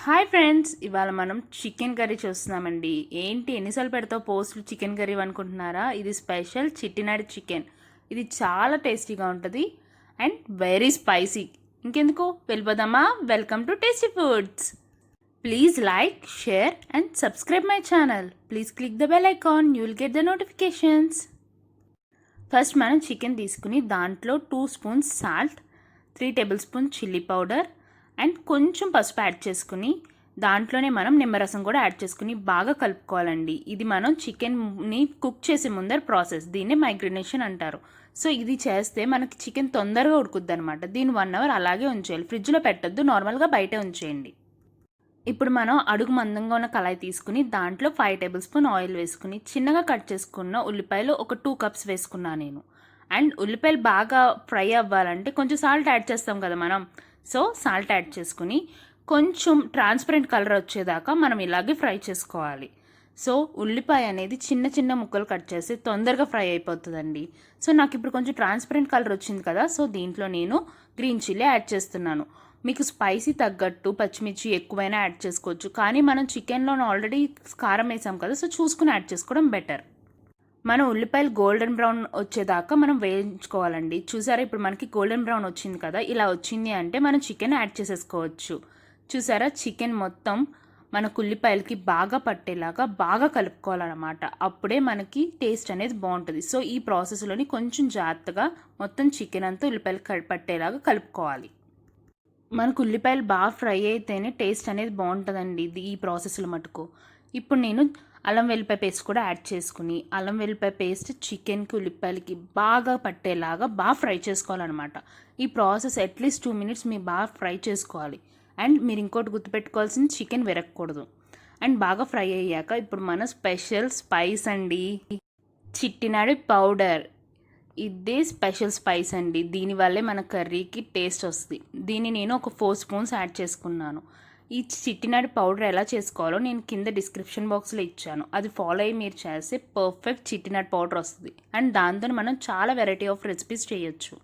Hi friends, ఇవాళ మనం chicken curry చూస్తున్నామండి. ఏంటి ఎన్నిసార్లు పెడతావు పోస్టులు చికెన్ కర్రీ అనుకుంటున్నారా? ఇది స్పెషల్ చిట్టినాడి చికెన్. ఇది చాలా టేస్టీగా ఉంటుంది అండ్ వెరీ స్పైసీ. ఇంకెందుకు వెళ్ళిపోదామా? Welcome to tasty foods. Please like, share and subscribe my channel. Please click the bell icon, you will get the notifications. First మనం చికెన్ తీసుకుని దాంట్లో 2 spoons salt, 3 table spoon chilli powder and కొంచెం పసుపు add చేసుకుని దాంట్లోనే మనం నిమ్మరసం కూడా యాడ్ చేసుకుని బాగా కలుపుకోవాలండి. ఇది మనం చికెన్ని కుక్ చేసే ముందర ప్రాసెస్. దీన్నే మైగ్రేనేషన్ అంటారు. సో ఇది చేస్తే మనకి చికెన్ తొందరగా ఉడుకుద్ది అనమాట. దీన్ని 1 అవర్ అలాగే ఉంచేయాలి. ఫ్రిడ్జ్లో పెట్టొద్దు, నార్మల్గా బయటే ఉంచేయండి. ఇప్పుడు మనం అడుగు మందంగా ఉన్న కళాయి తీసుకుని దాంట్లో 5 టేబుల్ స్పూన్ ఆయిల్ వేసుకుని చిన్నగా కట్ చేసుకున్న ఉల్లిపాయలు ఒక 2 కప్స్ వేసుకున్నాను నేను. అండ్ ఉల్లిపాయలు బాగా ఫ్రై అవ్వాలంటే కొంచెం సాల్ట్ యాడ్ చేస్తాం కదా మనం. సో సాల్ట్ యాడ్ చేసుకుని కొంచెం ట్రాన్స్పరెంట్ కలర్ వచ్చేదాకా మనం ఇలాగే ఫ్రై చేసుకోవాలి. సో ఉల్లిపాయ అనేది చిన్న చిన్న ముక్కలు కట్ చేసి తొందరగా ఫ్రై అయిపోతుందండి. సో నాకు ఇప్పుడు కొంచెం ట్రాన్స్పరెంట్ కలర్ వచ్చింది కదా, సో దీంట్లో నేను గ్రీన్ చిల్లీ యాడ్ చేస్తున్నాను. మీకు స్పైసీ తగ్గట్టు పచ్చిమిర్చి ఎక్కువైనా యాడ్ చేసుకోవచ్చు, కానీ మనం చికెన్లో ఆల్రెడీ కారం వేసాం కదా, సో చూసుకుని యాడ్ చేసుకోవడం బెటర్. మనం ఉల్లిపాయలు గోల్డెన్ బ్రౌన్ వచ్చేదాకా మనం వేయించుకోవాలండి. చూసారా, ఇప్పుడు మనకి గోల్డెన్ బ్రౌన్ వచ్చింది కదా, ఇలా వచ్చింది అంటే మనం చికెన్ యాడ్ చేసేసుకోవచ్చు. చూసారా, చికెన్ మొత్తం మనకు ఉల్లిపాయలకి బాగా పట్టేలాగా బాగా కలుపుకోవాలన్నమాట. అప్పుడే మనకి టేస్ట్ అనేది బాగుంటుంది. సో ఈ ప్రాసెస్లోని కొంచెం జాగ్రత్తగా మొత్తం చికెన్ అంతా ఉల్లిపాయలు పట్టేలాగా కలుపుకోవాలి. మనకు ఉల్లిపాయలు బాగా ఫ్రై అయితేనే టేస్ట్ అనేది బాగుంటుందండి ఈ ప్రాసెస్లో మటుకు. ఇప్పుడు నేను అల్లం వెల్లిపాయ పేస్ట్ కూడా యాడ్ చేసుకుని అల్లం వెల్లిపాయ పేస్ట్ చికెన్కి ఉల్లిపాయలకి బాగా పట్టేలాగా బాగా ఫ్రై చేసుకోవాలన్నమాట. ఈ ప్రాసెస్ అట్లీస్ట్ 2 మినిట్స్ మీరు బాగా ఫ్రై చేసుకోవాలి. అండ్ మీరు ఇంకోటి గుర్తుపెట్టుకోవాల్సింది, చికెన్ విరగకూడదు. అండ్ బాగా ఫ్రై అయ్యాక ఇప్పుడు మన స్పెషల్ స్పైస్ అండి, చిట్టినాడి పౌడర్. ఇదే స్పెషల్ స్పైస్ అండి. దీనివల్లే మన కర్రీకి టేస్ట్ వస్తుంది. దీన్ని నేను ఒక 4 స్పూన్స్ యాడ్ చేసుకున్నాను. ఈ చిట్టినాడి పౌడర్ ఎలా చేసుకోవాలో నేను కింద డిస్క్రిప్షన్ బాక్స్లో ఇచ్చాను. అది ఫాలో అయ్యి మీరు చేస్తే పర్ఫెక్ట్ చిట్టినాడి పౌడర్ వస్తుంది. అండ్ దాంతో మనం చాలా వెరైటీ ఆఫ్ రెసిపీస్ చేయొచ్చు.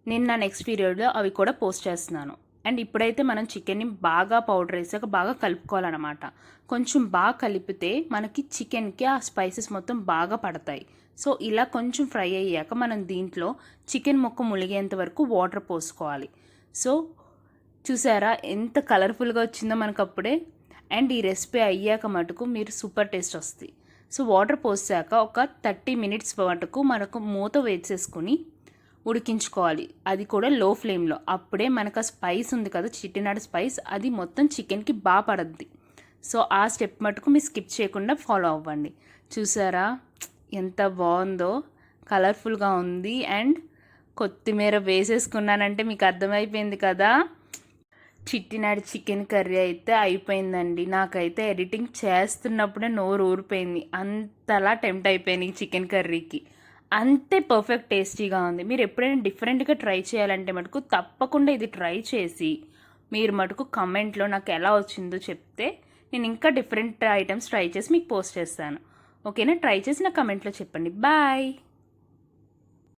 నేను నా నెక్స్ట్ వీడియోలో అవి కూడా పోస్ట్ చేస్తున్నాను. అండ్ ఇప్పుడైతే మనం చికెన్ని బాగా పౌడర్ వేసాక బాగా కలుపుకోవాలన్నమాట. కొంచెం బాగా కలిపితే మనకి చికెన్కి ఆ స్పైసెస్ మొత్తం బాగా పడతాయి. సో ఇలా కొంచెం ఫ్రై అయ్యాక మనం దీంట్లో చికెన్ ముక్క ములిగేంత వరకు వాటర్ పోసుకోవాలి. సో చూసారా ఎంత కలర్ఫుల్గా వచ్చిందో మనకు అప్పుడే. అండ్ ఈ రెసిపీ అయ్యాక మటుకు మీరు సూపర్ టేస్ట్ వస్తుంది. సో వాటర్ పోసాక ఒక 30 మినిట్స్ మటుకు మనకు మూత వేసేసుకుని ఉడికించుకోవాలి. అది కూడా లో ఫ్లేమ్లో. అప్పుడే మనకు ఆ స్పైస్ ఉంది కదా, చిట్టినాడు స్పైస్, అది మొత్తం చికెన్కి బాగా పడద్ది. సో ఆ స్టెప్ మటుకు మీరు స్కిప్ చేయకుండా ఫాలో అవ్వండి. చూసారా ఎంత బాగుందో, కలర్ఫుల్గా ఉంది. అండ్ కొత్తిమీర వేసేసుకున్నానంటే మీకు అర్థమైపోయింది కదా. చిట్టినాడి చికెన్ కర్రీ అయితే అయిపోయిందండి. నాకైతే ఎడిటింగ్ చేస్తున్నప్పుడే నోరు ఊరిపోయింది. అంతలా టెంప్ట్ అయిపోయింది ఈ చికెన్ కర్రీకి. అంతే పర్ఫెక్ట్ టేస్టీగా ఉంది. మీరు ఎప్పుడైనా డిఫరెంట్గా ట్రై చేయాలంటే మటుకు తప్పకుండా ఇది ట్రై చేసి మీరు మటుకు కమెంట్లో నాకు ఎలా వచ్చిందో చెప్తే నేను ఇంకా డిఫరెంట్ ఐటమ్స్ ట్రై చేసి మీకు పోస్ట్ చేస్తాను. ఓకేనా? ట్రై చేసి నా కమెంట్లో చెప్పండి. బాయ్.